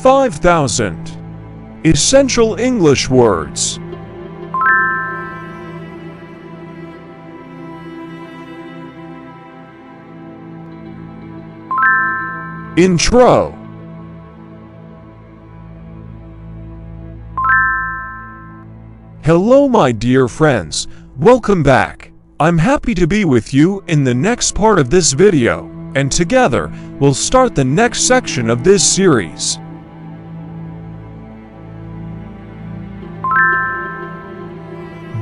5,000. Essential English words. Intro. Hello my dear friends, welcome back. I'm happy to be with you in the next part of this video, and together we'll start the next section of this series.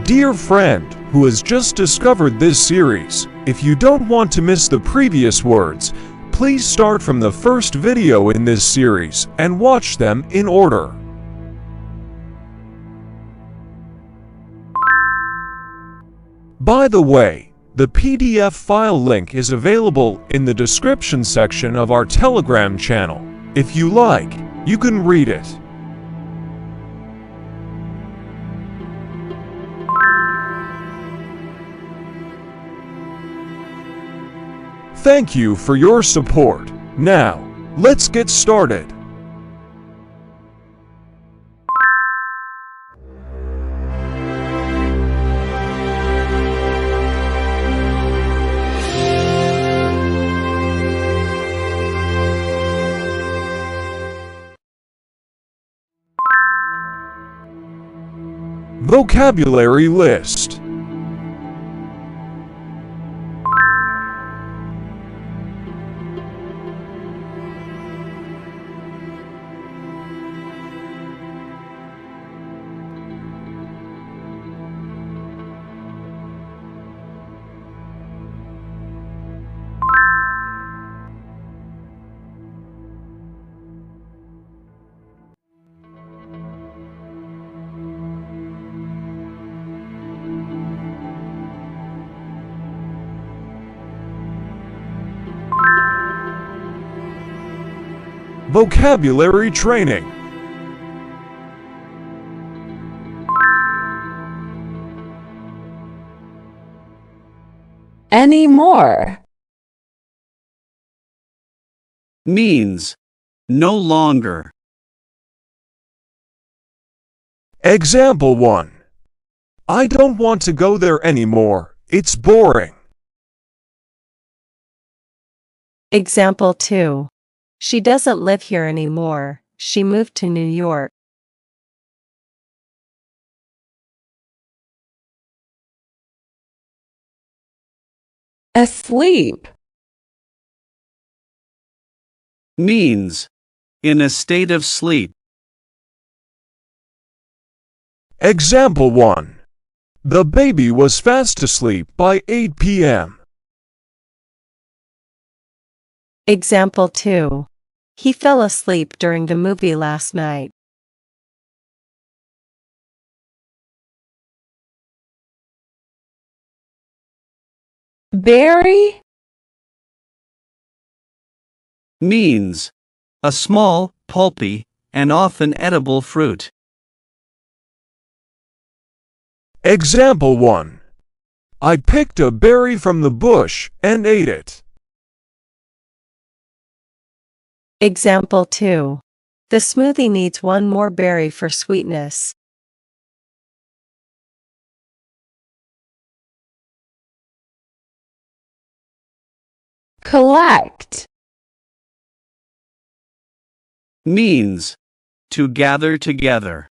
Dear friend who has just discovered this series, if you don't want to miss the previous words, please start from the first video in this series and watch them in order. By the way, the PDF file link is available in the description section of our Telegram channel. If you like, you can read it. Thank you for your support. Now, let's get started. Vocabulary list. Vocabulary training. Anymore means no longer. Example 1. I don't want to go there anymore. It's boring. Example 2. She doesn't live here anymore. She moved to New York. asleep Means in a state of sleep. Example 1. The baby was fast asleep by 8 p.m. Example 2. He fell asleep during the movie last night. berry Means a small, pulpy, and often edible fruit. Example 1. I picked a berry from the bush and ate it. Example 2. The smoothie needs one more berry for sweetness. collect Means to gather together.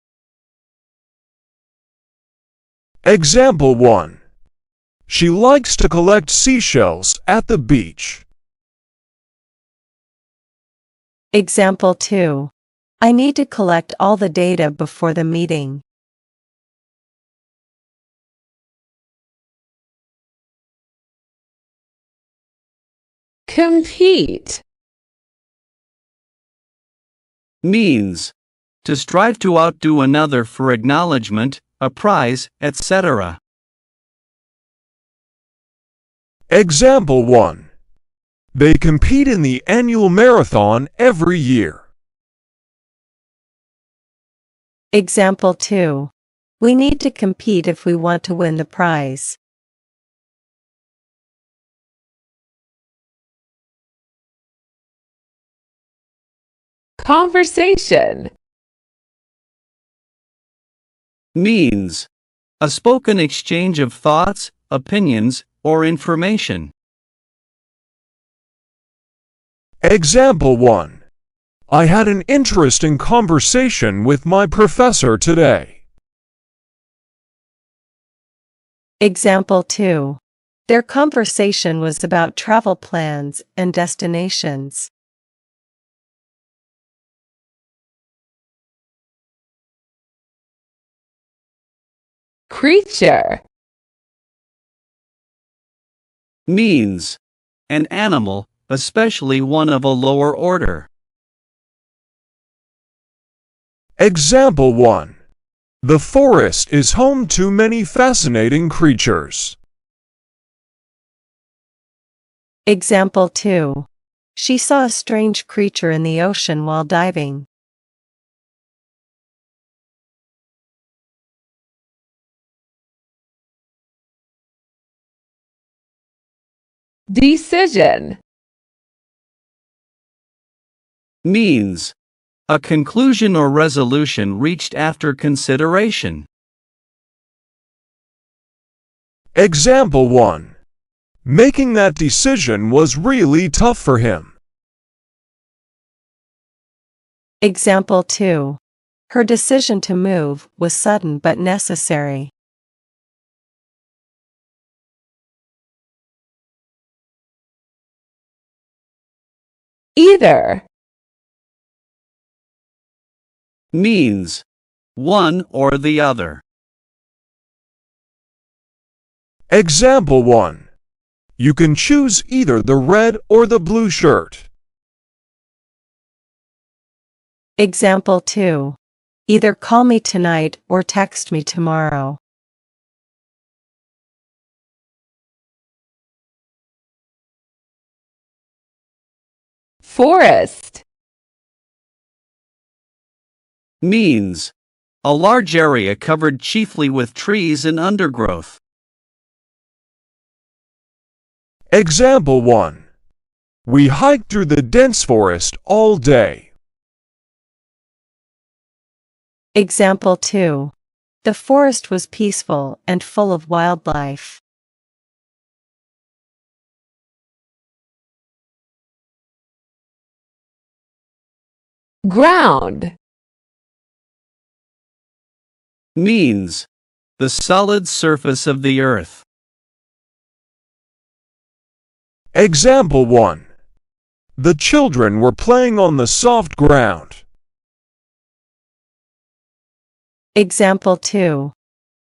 Example 1. She likes to collect seashells at the beach. Example 2. I need to collect all the data before the meeting. compete Means to strive to outdo another for acknowledgement, a prize, etc. Example 1. They compete in the annual marathon every year. Example 2. We need to compete if we want to win the prize. Conversation. Means a spoken exchange of thoughts, opinions, or information. Example 1. I had an interesting conversation with my professor today. Example 2. Their conversation was about travel plans and destinations. Creature. Means an animal, especially one of a lower order. Example 1. The forest is home to many fascinating creatures. Example 2. She saw a strange creature in the ocean while diving. Decision. Means a conclusion or resolution reached after consideration. Example 1. Making that decision was really tough for him. Example 2. Her decision to move was sudden but necessary. Either. Means one or the other. Example 1. You can choose either the red or the blue shirt. Example 2. Either call me tonight or text me tomorrow. Forest. Means a large area covered chiefly with trees and undergrowth. Example 1. We hiked through the dense forest all day. Example 2. The forest was peaceful and full of wildlife. Ground. Means the solid surface of the earth. Example 1. The children were playing on the soft ground. Example 2.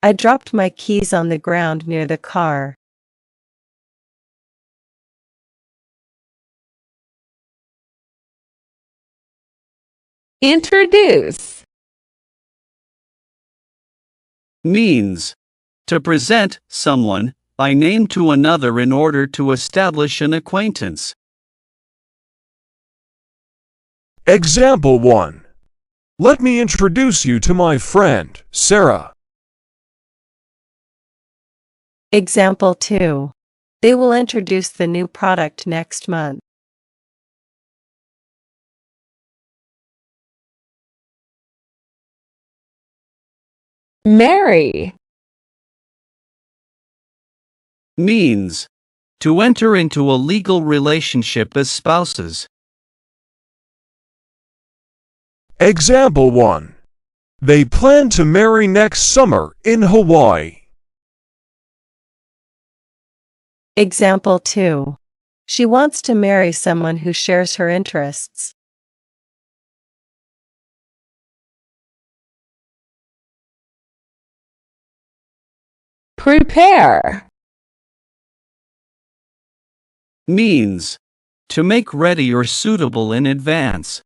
I dropped my keys on the ground near the car. Introduce. Means to present someone by name to another in order to establish an acquaintance. Example 1. Let me introduce you to my friend, Sarah. Example 2. They will introduce the new product next month. Marry. Means to enter into a legal relationship as spouses. Example 1. They plan to marry next summer in Hawaii. Example 2. She wants to marry someone who shares her interests. Prepare. Means to make ready or suitable in advance.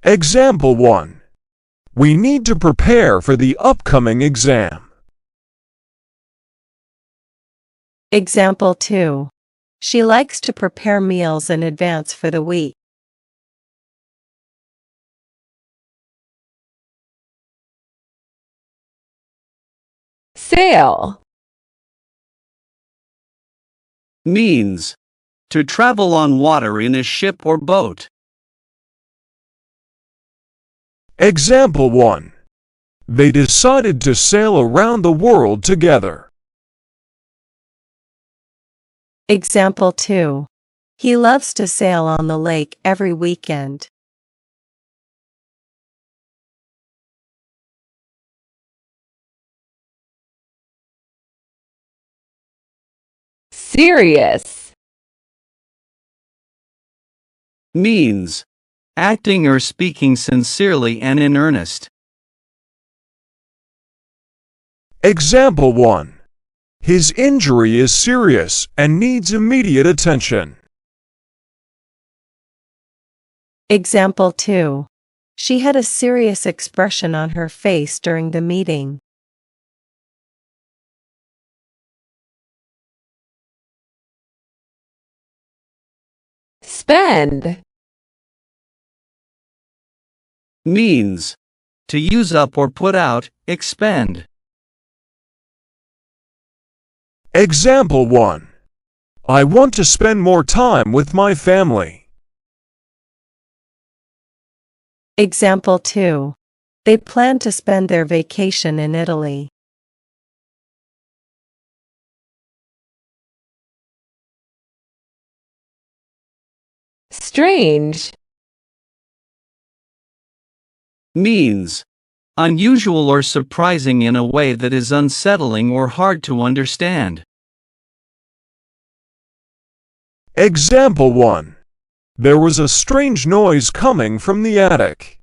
Example 1. We need to prepare for the upcoming exam. Example 2. She likes to prepare meals in advance for the week. Sail. Means To travel on water in a ship or boat. Example 1. They decided to sail around the world together. Example 2. He loves to sail on the lake every weekend. Serious. Means acting or speaking sincerely and in earnest. Example 1. His injury is serious and needs immediate attention. Example 2. She had a serious expression on her face during the meeting. Spend. Means to use up or put out, expend. Example 1. I want to spend more time with my family. Example 2. They plan to spend their vacation in Italy. Strange. Means unusual or surprising in a way that is unsettling or hard to understand. Example 1. There was a strange noise coming from the attic.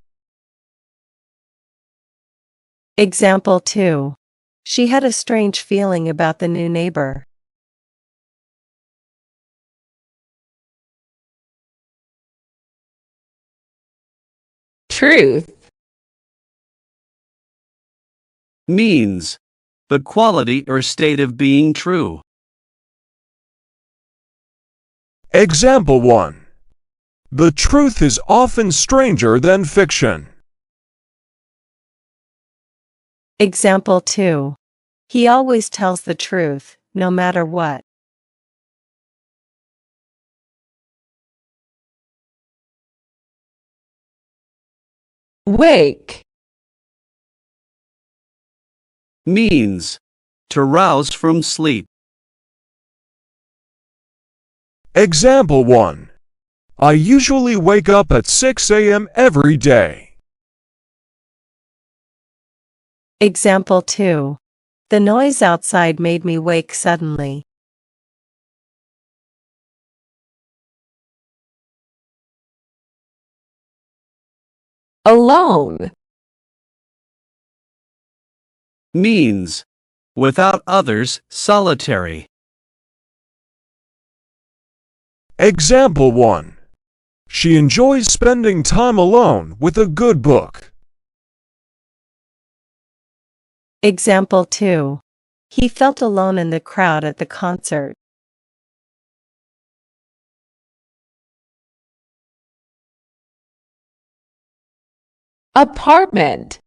Example 2. She had a strange feeling about the new neighbor. Truth. Means the quality or state of being true. Example 1. The truth is often stranger than fiction. Example 2. He always tells the truth, no matter what. Wake. Means to rouse from sleep. Example 1. I usually wake up at 6 a.m. every day. Example 2. The noise outside made me wake suddenly. Alone. Means without others, solitary. Example 1. She enjoys spending time alone with a good book. Example 2. He felt alone in the crowd at the concert. Apartment.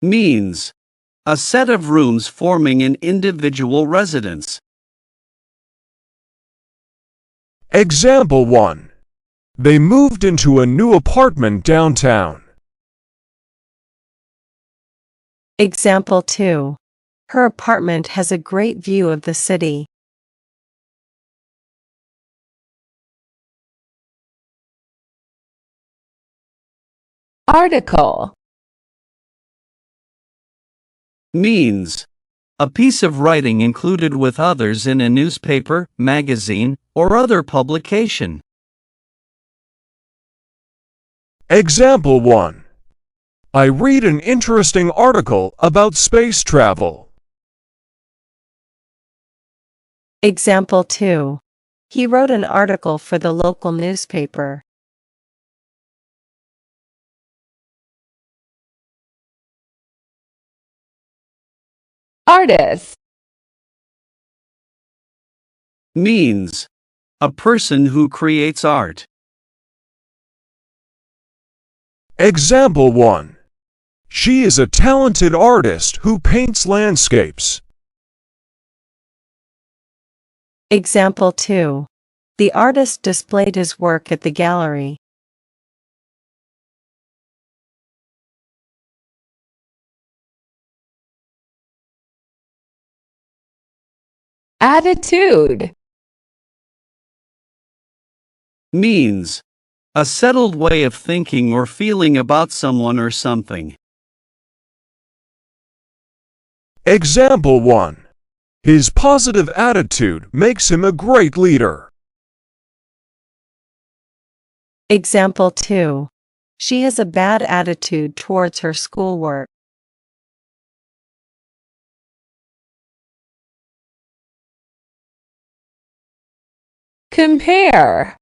Means a set of rooms forming an individual residence. Example 1. They moved into a new apartment downtown. Example 2. Her apartment has a great view of the city. Article. Means a piece of writing included with others in a newspaper, magazine, or other publication. Example 1. I read an interesting article about space travel. Example 2. He wrote an article for the local newspaper. Artist. Means a person who creates art. Example 1. She is a talented artist who paints landscapes. Example 2. The artist displayed his work at the gallery. Attitude. Means a settled way of thinking or feeling about someone or something. Example 1. His positive attitude makes him a great leader. Example 2. She has a bad attitude towards her schoolwork. Compare.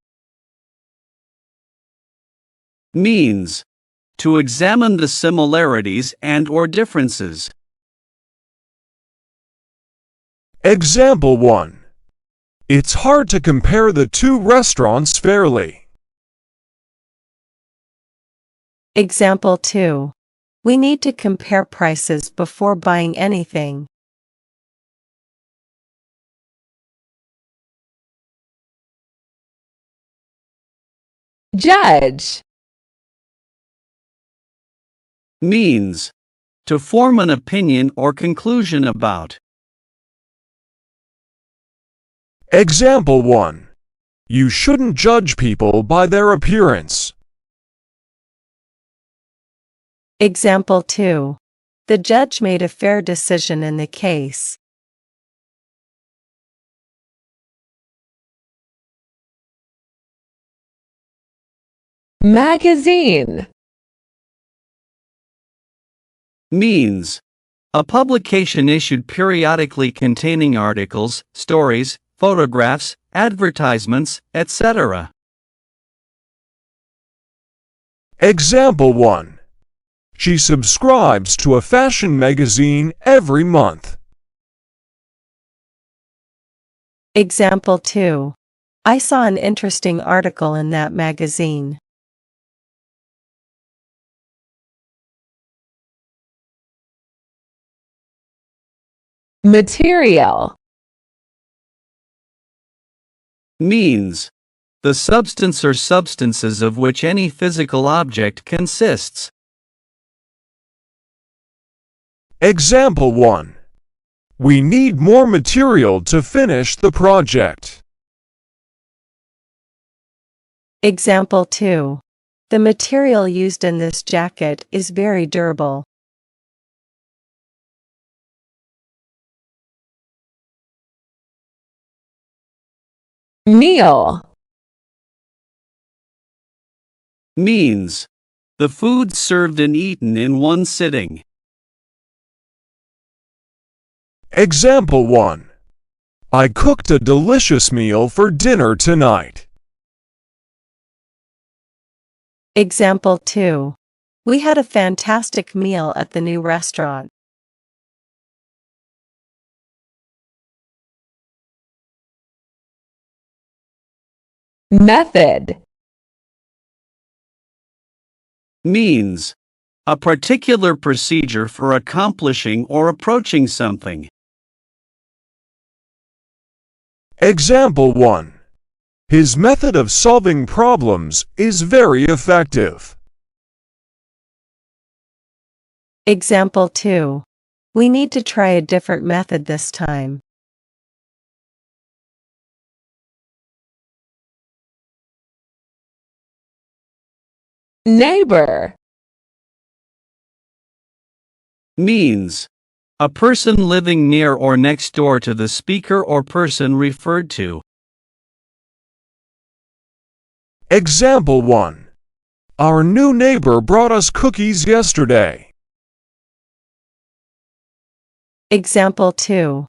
Means to examine the similarities and/or differences. Example 1. It's hard to compare the two restaurants fairly. Example 2. We need to compare prices before buying anything. Judge. Means to form an opinion or conclusion about. Example 1. You shouldn't judge people by their appearance. Example 2. The judge made a fair decision in the case. Magazine. Means a publication issued periodically containing articles, stories, photographs, advertisements, etc. Example 1. She subscribes to a fashion magazine every month. Example 2. I saw an interesting article in that magazine. Material. Means the substance or substances of which any physical object consists. Example 1. We need more material to finish the project. Example 2. The material used in this jacket is very durable. Meal. Means the food served and eaten in one sitting. Example 1. I cooked a delicious meal for dinner tonight. Example 2. We had a fantastic meal at the new restaurant. Method. Means a particular procedure for accomplishing or approaching something. Example 1. His method of solving problems is very effective. Example 2. We need to try a different method this time. Neighbor. Means a person living near or next door to the speaker or person referred to. Example 1. Our new neighbor brought us cookies yesterday. Example 2.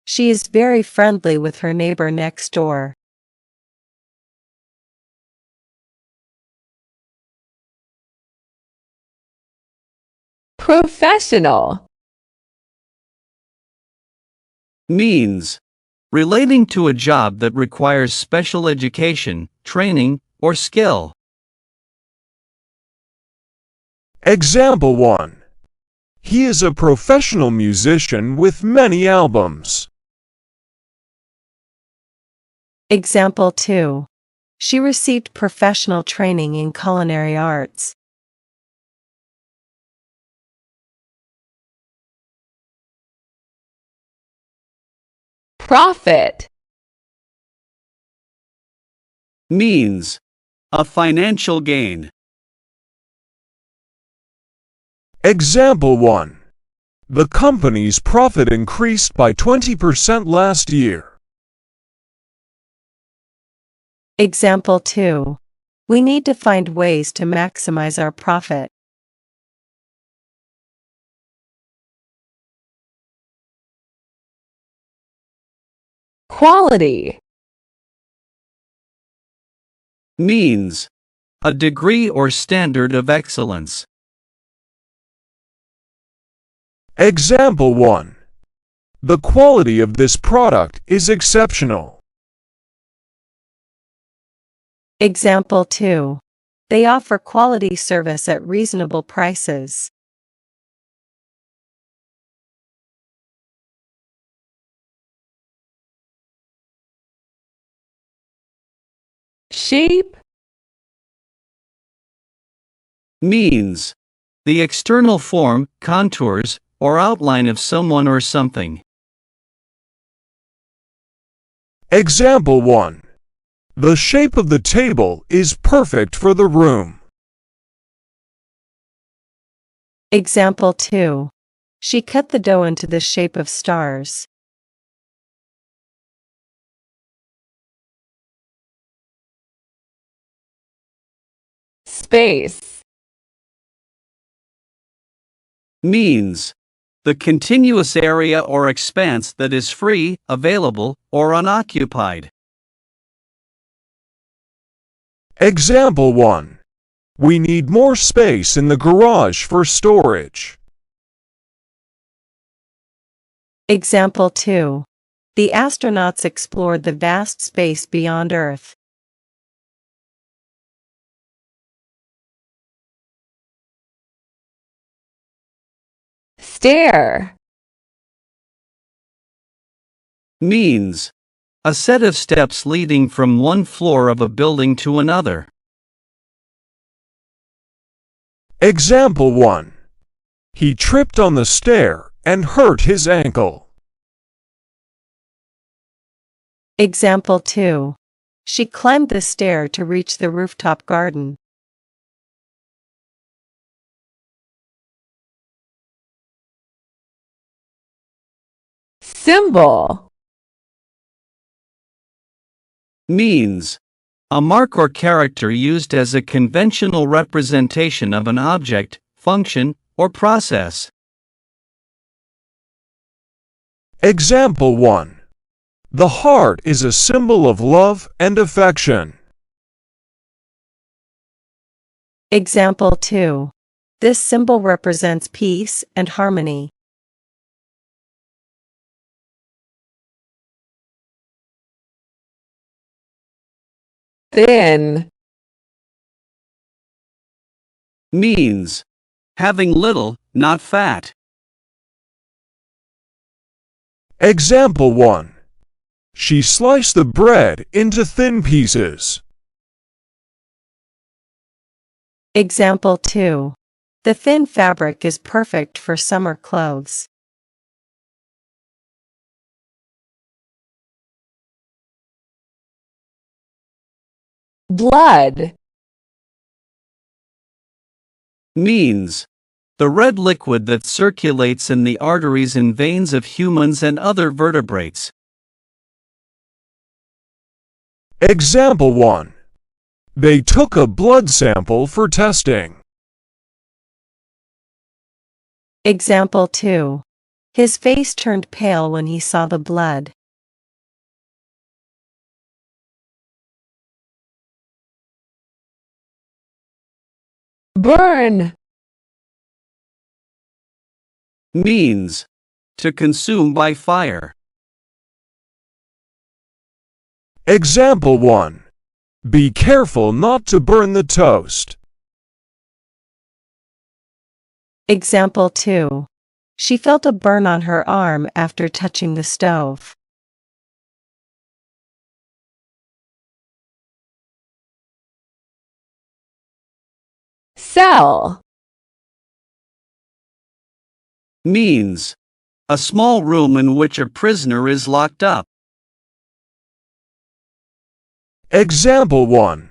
She is very friendly with her neighbor next door. Professional. Means relating to a job that requires special education, training, or skill. Example 1. He is a professional musician with many albums. Example 2. She received professional training in culinary arts. Profit. Means a financial gain. Example 1. The company's profit increased by 20% last year. Example 2. We need to find ways to maximize our profit. Quality. Means a degree or standard of excellence. Example 1. The quality of this product is exceptional. Example 2. They offer quality service at reasonable prices. Shape. Means the external form, contours, or outline of someone or something. Example 1. The shape of the table is perfect for the room. Example 2. She cut the dough into the shape of stars. Space. Means the continuous area or expanse that is free, available, or unoccupied. Example 1. We need more space in the garage for storage. Example 2. The astronauts explored the vast space beyond Earth. Stair. Means a set of steps leading from one floor of a building to another. Example 1. He tripped on the stair and hurt his ankle. Example 2. She climbed the stair to reach the rooftop garden. Symbol. Means a mark or character used as a conventional representation of an object, function, or process. Example 1. The heart is a symbol of love and affection. Example 2. This symbol represents peace and harmony. Thin. Means having little, not fat. Example 1. She sliced the bread into thin pieces. Example 2. The thin fabric is perfect for summer clothes. Blood. Means the red liquid that circulates in the arteries and veins of humans and other vertebrates. Example 1. They took a blood sample for testing. Example 2. His face turned pale when he saw the blood. Burn. Means to consume by fire. Example 1. Be careful not to burn the toast. Example 2. She felt a burn on her arm after touching the stove. Cell. Means a small room in which a prisoner is locked up. Example 1.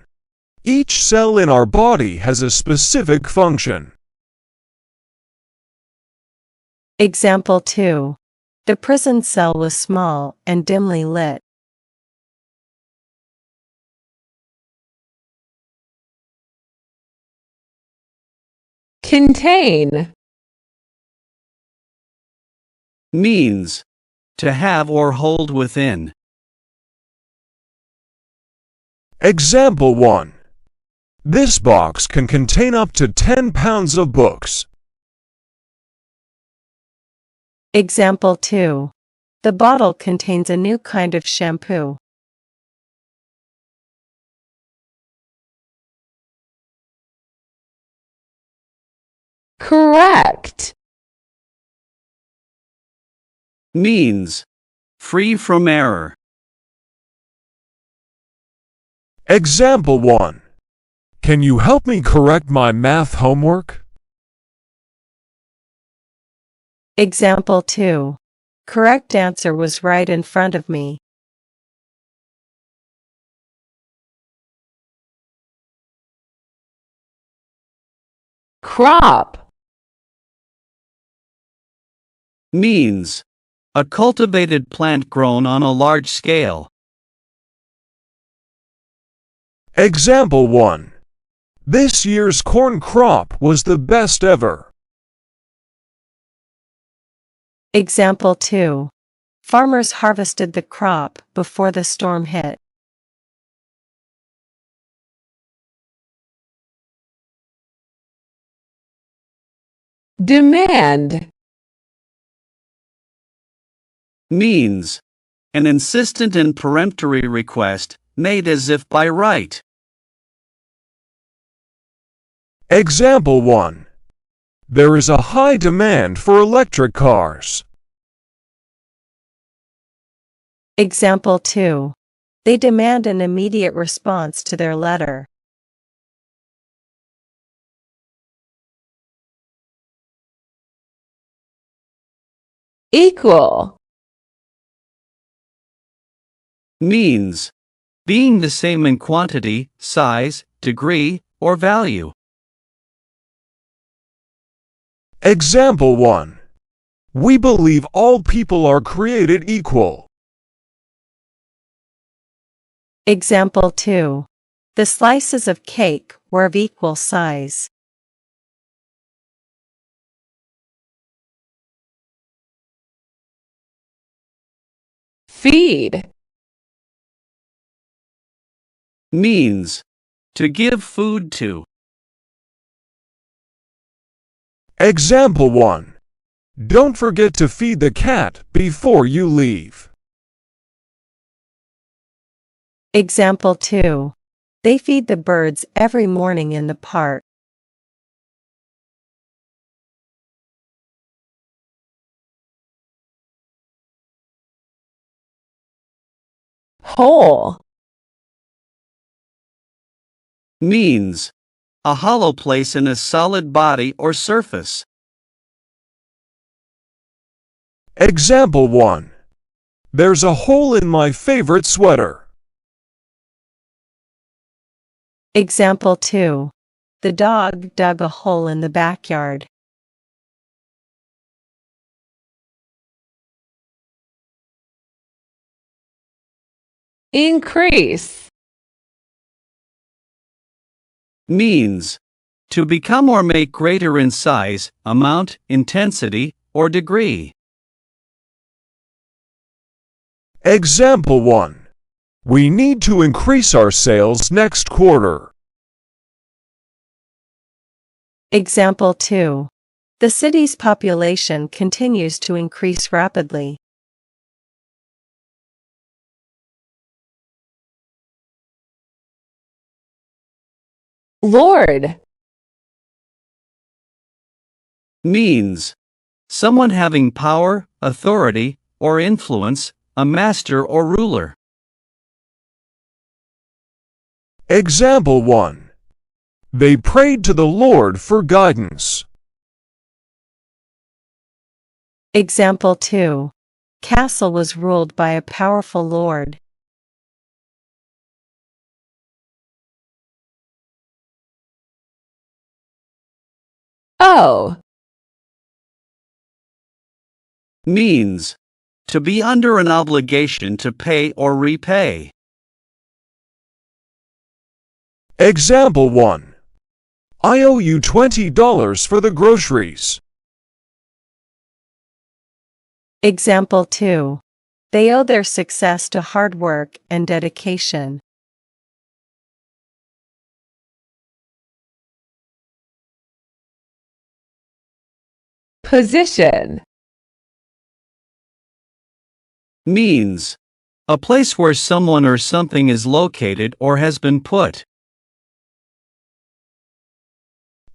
Each cell in our body has a specific function. Example 2. The prison cell was small and dimly lit. Contain. Means to have or hold within. Example 1. This box can contain up to 10 pounds of books. Example 2. The bottle contains a new kind of shampoo. Correct. Means free from error. Example 1. Can you help me correct my math homework? Example 2. Correct answer was right in front of me. Crop. Means a cultivated plant grown on a large scale. Example 1. This year's corn crop was the best ever. Example 2. Farmers harvested the crop before the storm hit. Demand. Means an insistent and peremptory request made as if by right. Example 1. There is a high demand for electric cars. Example 2. They demand an immediate response to their letter. Equal. Means being the same in quantity, size, degree, or value. Example 1. We believe all people are created equal. Example 2. The slices of cake were of equal size. Feed. Means to give food to. Example 1. Don't forget to feed the cat before you leave. Example 2. They feed the birds every morning in the park. Hole. Means a hollow place in a solid body or surface. Example 1. There's a hole in my favorite sweater. Example 2. The dog dug a hole in the backyard. Increase. Means to become or make greater in size, amount, intensity, or degree. Example 1. We need to increase our sales next quarter. Example 2. The city's population continues to increase rapidly. Lord. Means someone having power, authority, or influence, a master or ruler. Example 1. They prayed to the Lord for guidance. Example 2. Castle was ruled by a powerful lord. Oh. Means to be under an obligation to pay or repay. Example 1. I owe you $20 for the groceries. Example 2. They owe their success to hard work and dedication. Position. Means a place where someone or something is located or has been put.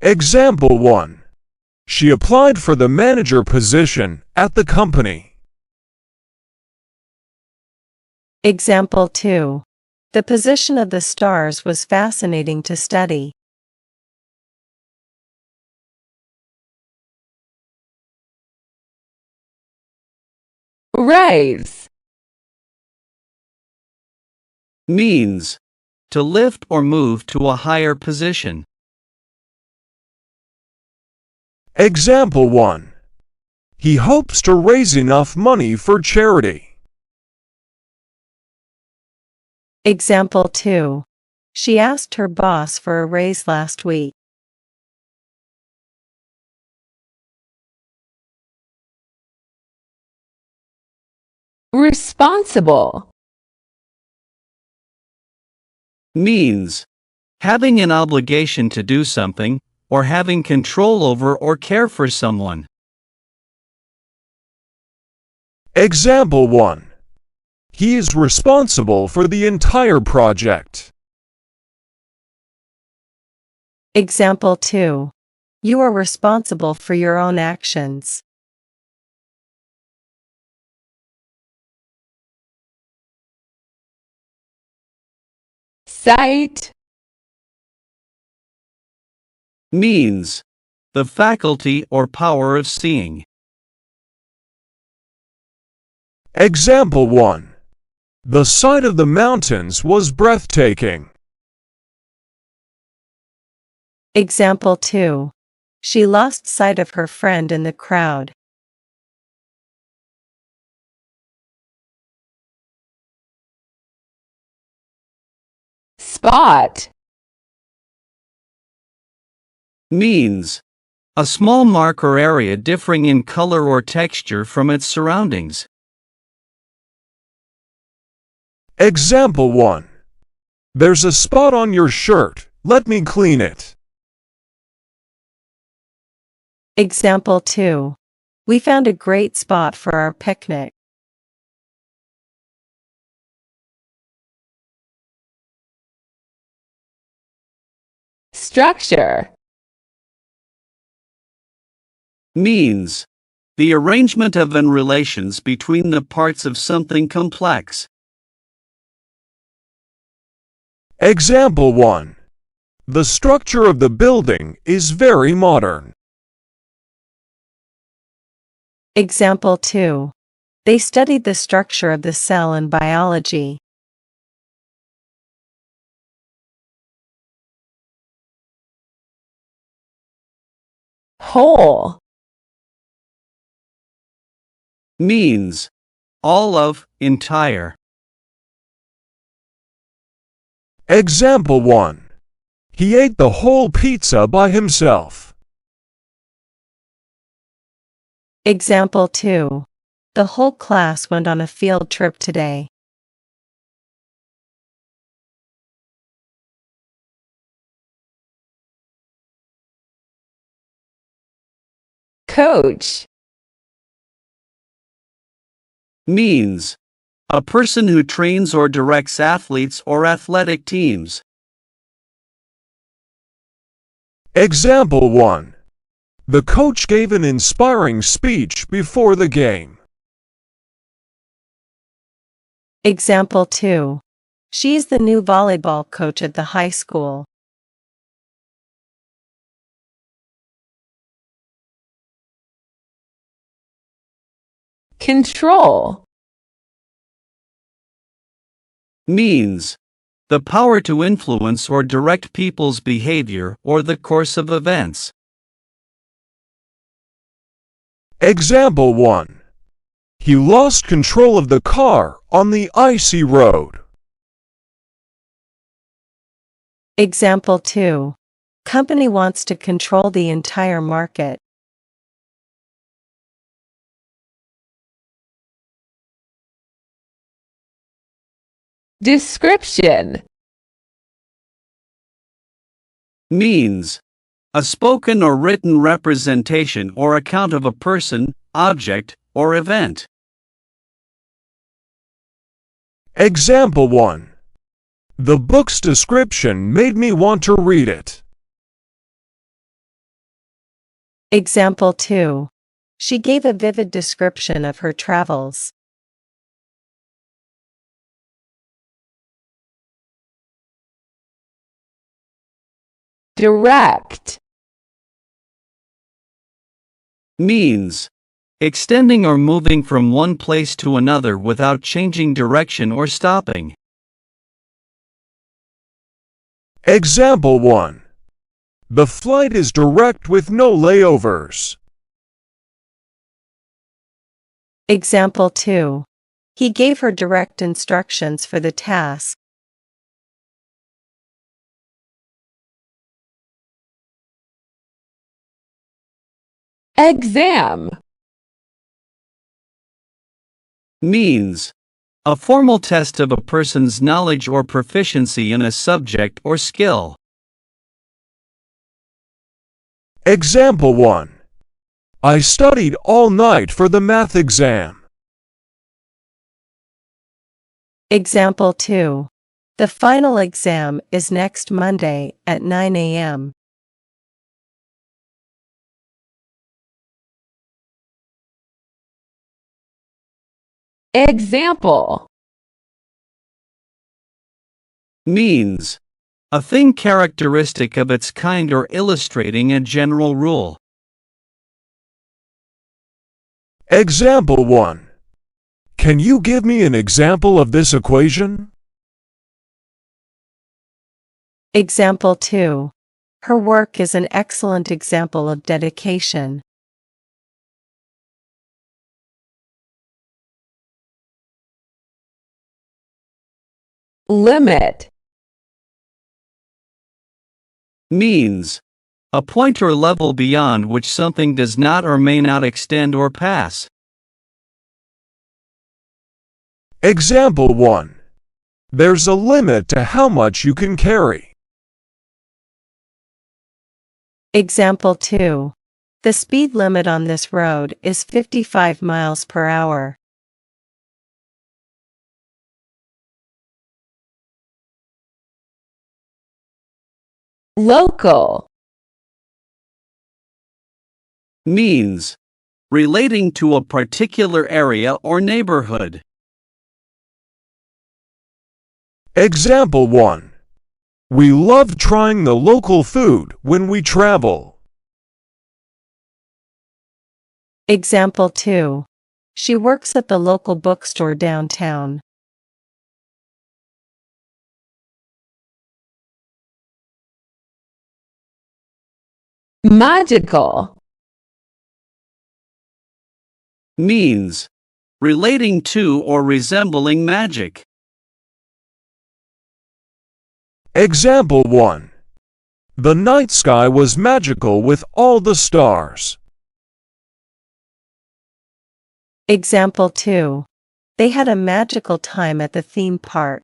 Example 1. She applied for the manager position at the company. Example 2. The position of the stars was fascinating to study. Raise. Means to lift or move to a higher position. Example 1. He hopes to raise enough money for charity. Example 2. She asked her boss for a raise last week. Responsible. Means having an obligation to do something, or having control over or care for someone. Example 1. He is responsible for the entire project. Example 2. You are responsible for your own actions. Sight. Means the faculty or power of seeing. Example 1. The sight of the mountains was breathtaking. Example 2. She lost sight of her friend in the crowd. Spot. Means a small mark or area differing in color or texture from its surroundings. Example 1. There's a spot on your shirt. Let me clean it. Example 2. We found a great spot for our picnic. Structure. Means the arrangement of and relations between the parts of something complex. Example 1. The structure of the building is very modern. Example 2. They studied the structure of the cell in biology. Whole. Means all of, entire. Example 1. He ate the whole pizza by himself. Example 2. The whole class went on a field trip today. Coach. Means a person who trains or directs athletes or athletic teams. Example 1. The coach gave an inspiring speech before the game. Example 2. She is the new volleyball coach at the high school. Control. Means the power to influence or direct people's behavior or the course of events. Example 1. He lost control of the car on the icy road. Example 2. Company wants to control the entire market. Description. Means a spoken or written representation or account of a person, object, or event. Example 1. The book's description made me want to read it. Example 2. She gave a vivid description of her travels. Direct. Means extending or moving from one place to another without changing direction or stopping. Example 1. The flight is direct with no layovers. Example 2. He gave her direct instructions for the task. Exam. Means a formal test of a person's knowledge or proficiency in a subject or skill. Example 1. I studied all night for the math exam. Example 2. The final exam is next Monday at 9 a.m. Example. Means a thing characteristic of its kind or illustrating a general rule. Example 1. Can you give me an example of this equation? Example 2. Her work is an excellent example of dedication. Limit. Means a point or level beyond which something does not or may not extend or pass. Example 1. There's a limit to how much you can carry. Example 2. The speed limit on this road is 55 miles per hour. Local. Means relating to a particular area or neighborhood. Example 1. We love trying the local food when we travel. Example 2. She works at the local bookstore downtown. Magical. Means relating to or resembling magic. Example 1. The night sky was magical with all the stars. Example 2. They had a magical time at the theme park.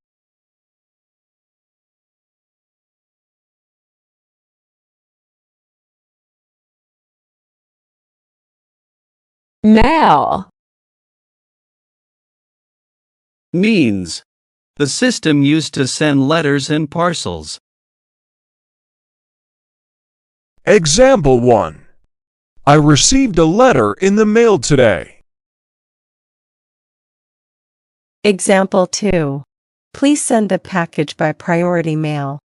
Mail. Means the system used to send letters and parcels. Example 1. I received a letter in the mail today. Example 2. Please send the package by priority mail.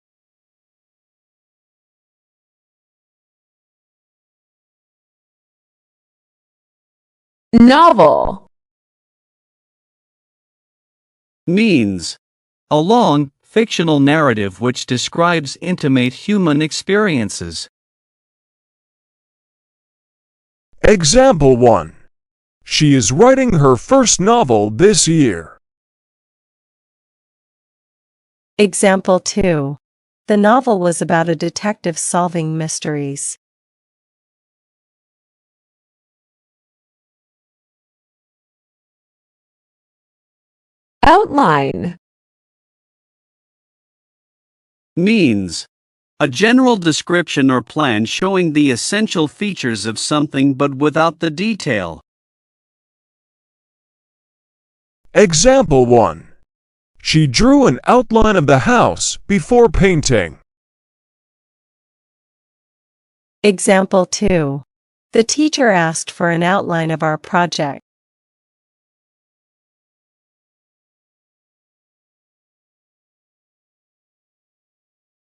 Novel. means a long, fictional narrative which describes intimate human experiences. Example 1. She is writing her first novel this year. Example 2. The novel was about a detective solving mysteries. Outline. Means a general description or plan showing the essential features of something but without the detail. Example 1. She drew an outline of the house before painting. Example 2. The teacher asked for an outline of our project.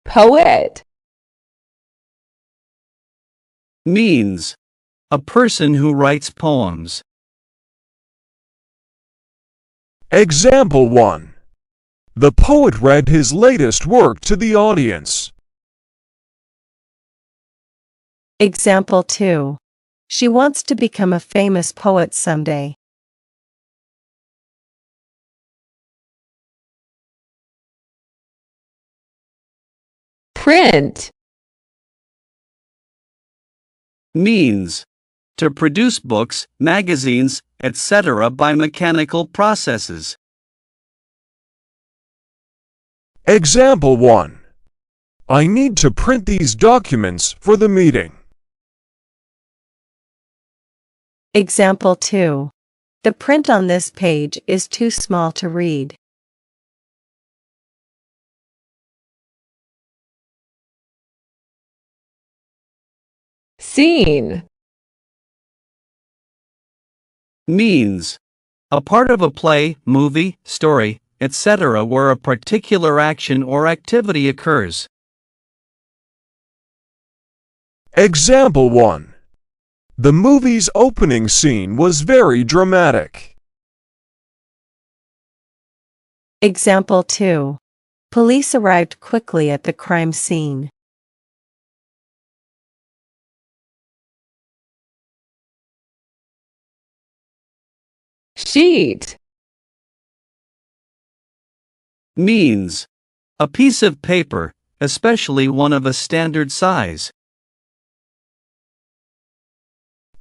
Poet. Means a person who writes poems. Example 1. The poet read his latest work to the audience. Example 2. She wants to become a famous poet someday. Print. Means to produce books, magazines, etc. by mechanical processes. Example 1. I need to print these documents for the meeting. Example 2. The print on this page is too small to read. Scene. Means a part of a play, movie, story, etc. where a particular action or activity occurs. Example 1. The movie's opening scene was very dramatic. Example 2. Police arrived quickly at the crime scene. Sheet. Means a piece of paper, especially one of a standard size.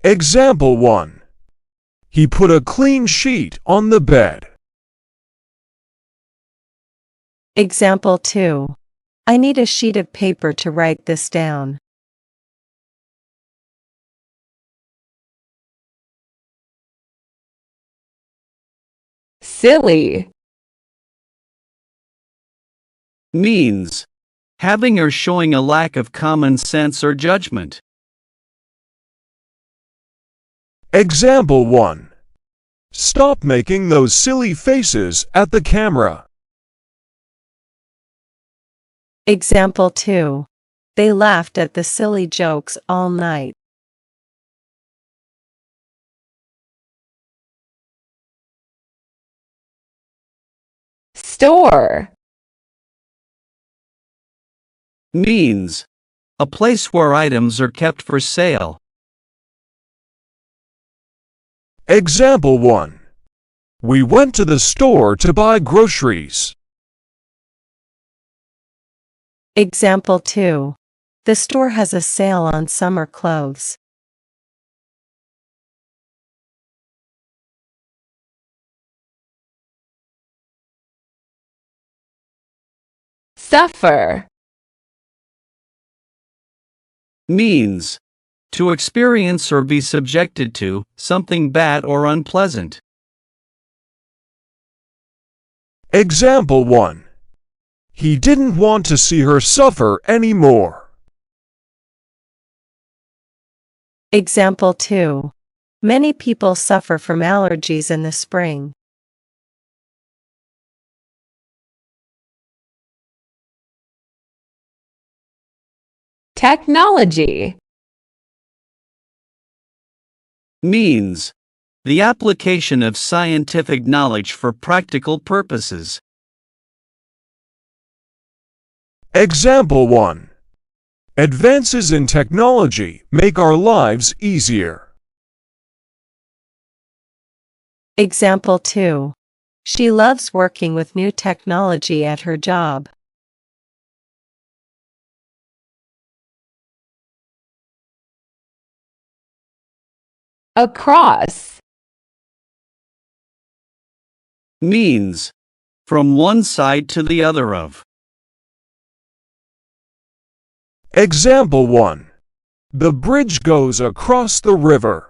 Example 1. He put a clean sheet on the bed. Example 2. I need a sheet of paper to write this down. Silly. Means having or showing a lack of common sense or judgment. Example 1. Stop making those silly faces at the camera. Example 2. They laughed at the silly jokes all night. Store. Means a place where items are kept for sale. Example 1. We went to the store to buy groceries. Example 2. The store has a sale on summer clothes. Suffer. Means to experience or be subjected to something bad or unpleasant. Example 1. He didn't want to see her suffer anymore. Example 2. Many people suffer from allergies in the spring. Technology. Means The application of scientific knowledge for practical purposes. Example 1. Advances in technology make our lives easier. Example 2. She loves working with new technology at her job. Across. Means from one side to the other of. Example 1. The bridge goes across the river.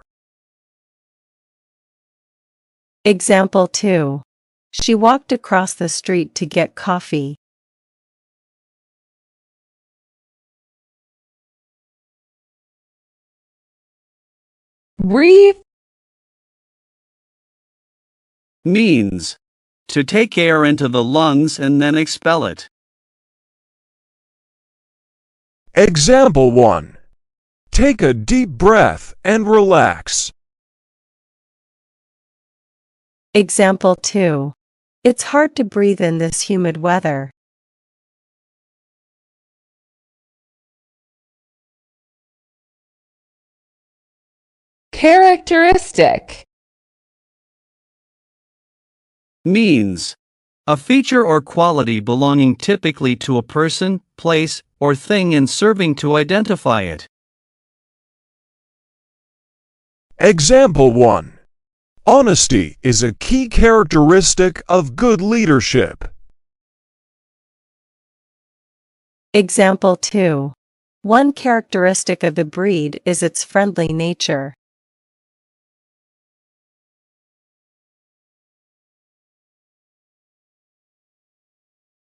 Example 2. She walked across the street to get coffee. Breathe. Means to take air into the lungs and then expel it. Example 1. Take a deep breath and relax. Example 2. It's hard to breathe in this humid weather. Characteristic. Means a feature or quality belonging typically to a person, place, or thing and serving to identify it. Example 1. Honesty is a key characteristic of good leadership. Example 2. One characteristic of the breed is its friendly nature.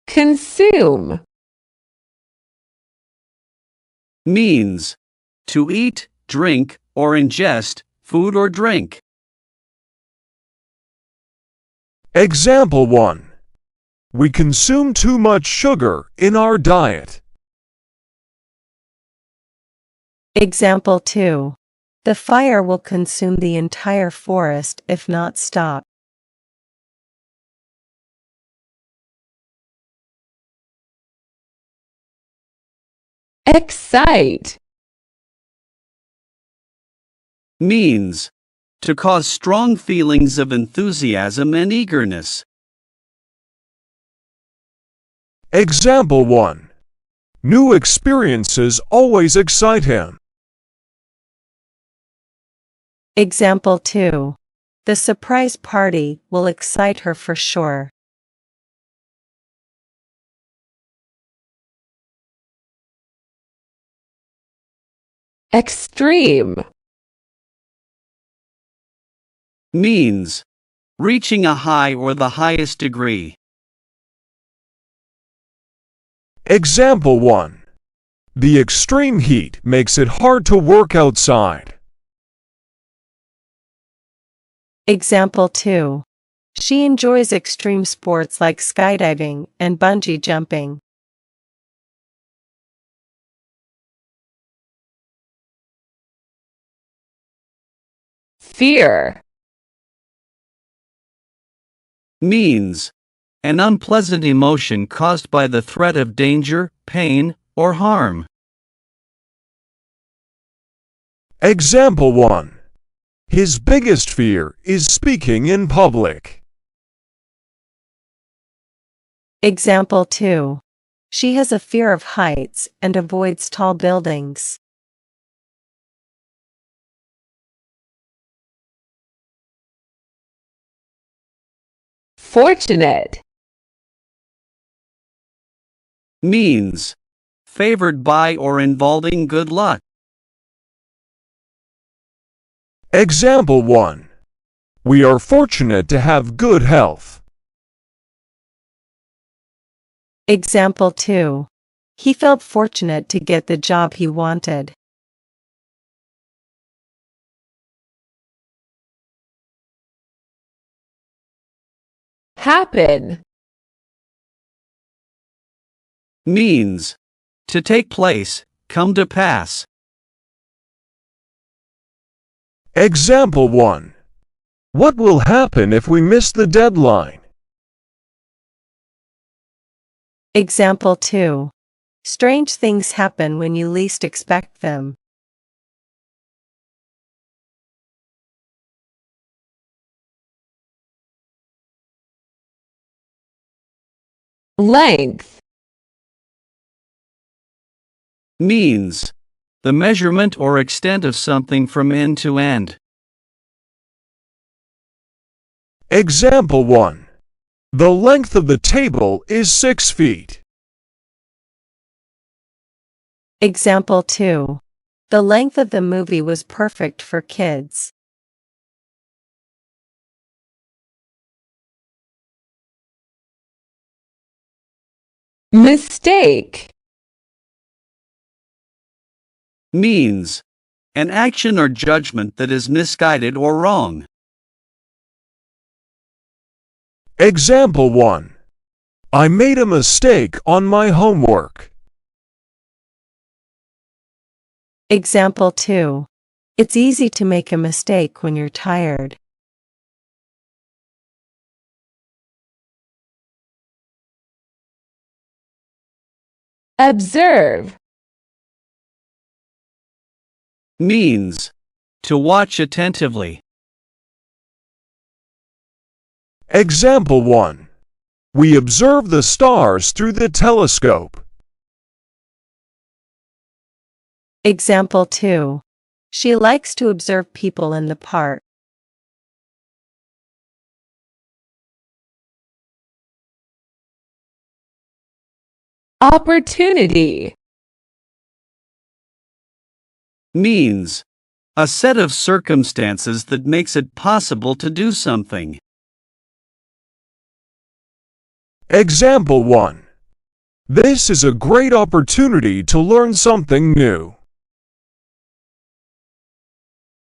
Consume. Means to eat, drink, or ingest food or drink. Example 1. We consume too much sugar in our diet. Example 2. The fire will consume the entire forest if not stopped. Excite. Means to cause strong feelings of enthusiasm and eagerness. Example 1. New experiences always excite him. Example 2. The surprise party will excite her for sure. Extreme. Means reaching a high or the highest degree. Example 1. The extreme heat makes it hard to work outside. Example 2. She enjoys extreme sports like skydiving and bungee jumping. Fear. Means an unpleasant emotion caused by the threat of danger, pain, or harm. Example 1. His biggest fear is speaking in public. Example 2. She has a fear of heights and avoids tall buildings. Fortunate. Means favored by or involving good luck. Example 1. We are fortunate to have good health. Example 2. He felt fortunate to get the job he wanted. Happen. Means to take place, come to pass. Example 1. What will happen if we miss the deadline? Example 2. Strange things happen when you least expect them. Length. Means the measurement or extent of something from end to end. Example 1. The length of the table is 6 feet. Example 2. The length of the movie was perfect for kids. Mistake. Means an action or judgment that is misguided or wrong. Example 1. I made a mistake on my homework. Example 2. It's easy to make a mistake when you're tired. Observe. Means to watch attentively. Example 1. We observe the stars through the telescope. Example 2. She likes to observe people in the park. Opportunity. Means a set of circumstances that makes it possible to do something. Example 1. This is a great opportunity to learn something new.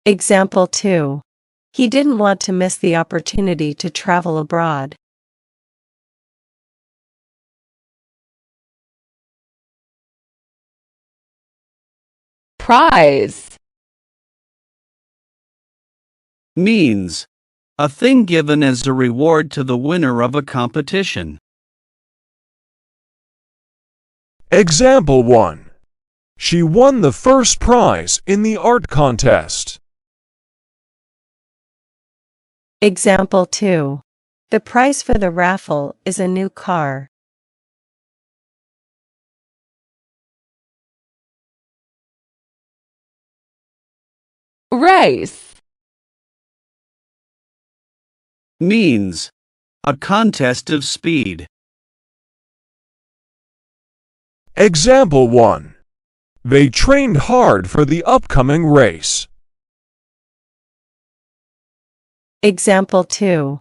Example 2. He didn't want to miss the opportunity to travel abroad. Prize. Means a thing given as a reward to the winner of a competition. Example 1. She won the first prize in the art contest. Example 2. The prize for the raffle is a new car. Race. Means a contest of speed. Example 1. They trained hard for the upcoming race. Example 2.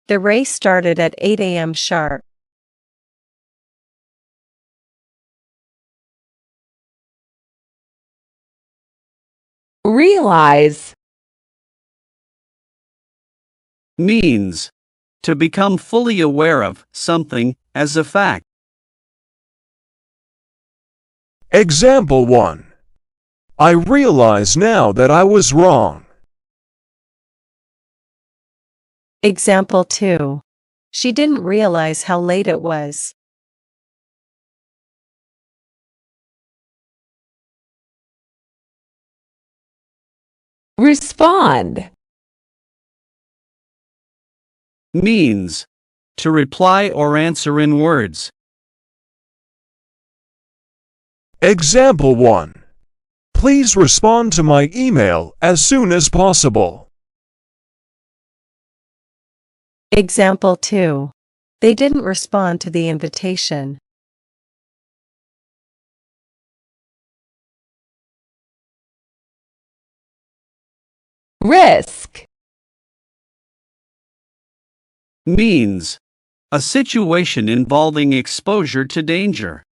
The race started at 8 a.m. sharp. Realize. Means to become fully aware of something as a fact. Example 1. I realize now that I was wrong. Example 2. She didn't realize how late it was. Respond. Means to reply or answer in words. Example 1. Please respond to my email as soon as possible. Example 2. They didn't respond to the invitation. Risk. Means a situation involving exposure to danger.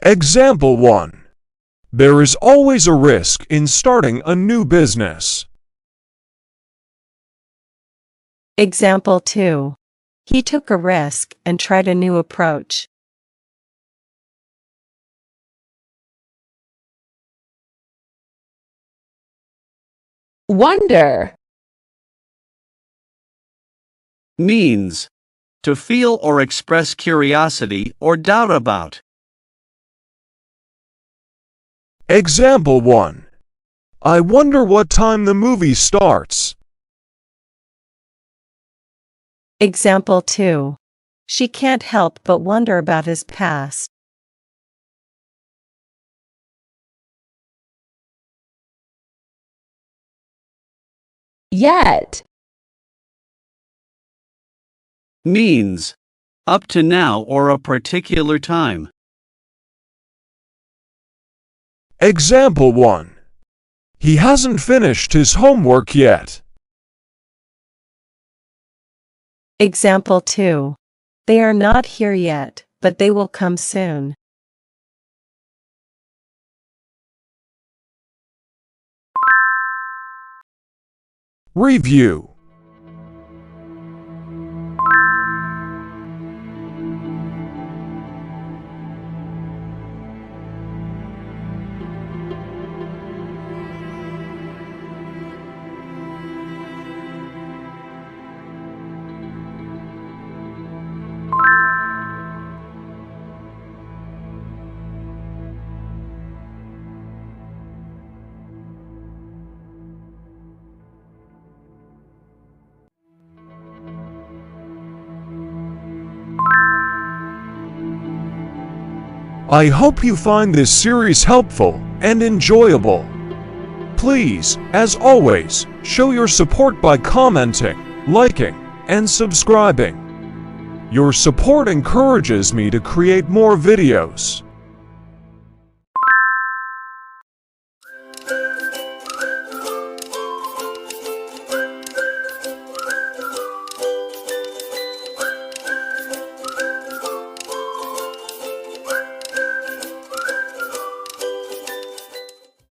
Example 1. There is always a risk in starting a new business. Example 2. He took a risk and tried a new approach. Wonder. Means to feel or express curiosity or doubt about. Example 1. I wonder what time the movie starts. Example 2. She can't help but wonder about his past. Yet. Means up to now or a particular time. Example 1. He hasn't finished his homework yet. Example 2. They are not here yet, but they will come soon. Review. I hope you find this series helpful and enjoyable. Please, as always, show your support by commenting, liking, and subscribing. Your support encourages me to create more videos.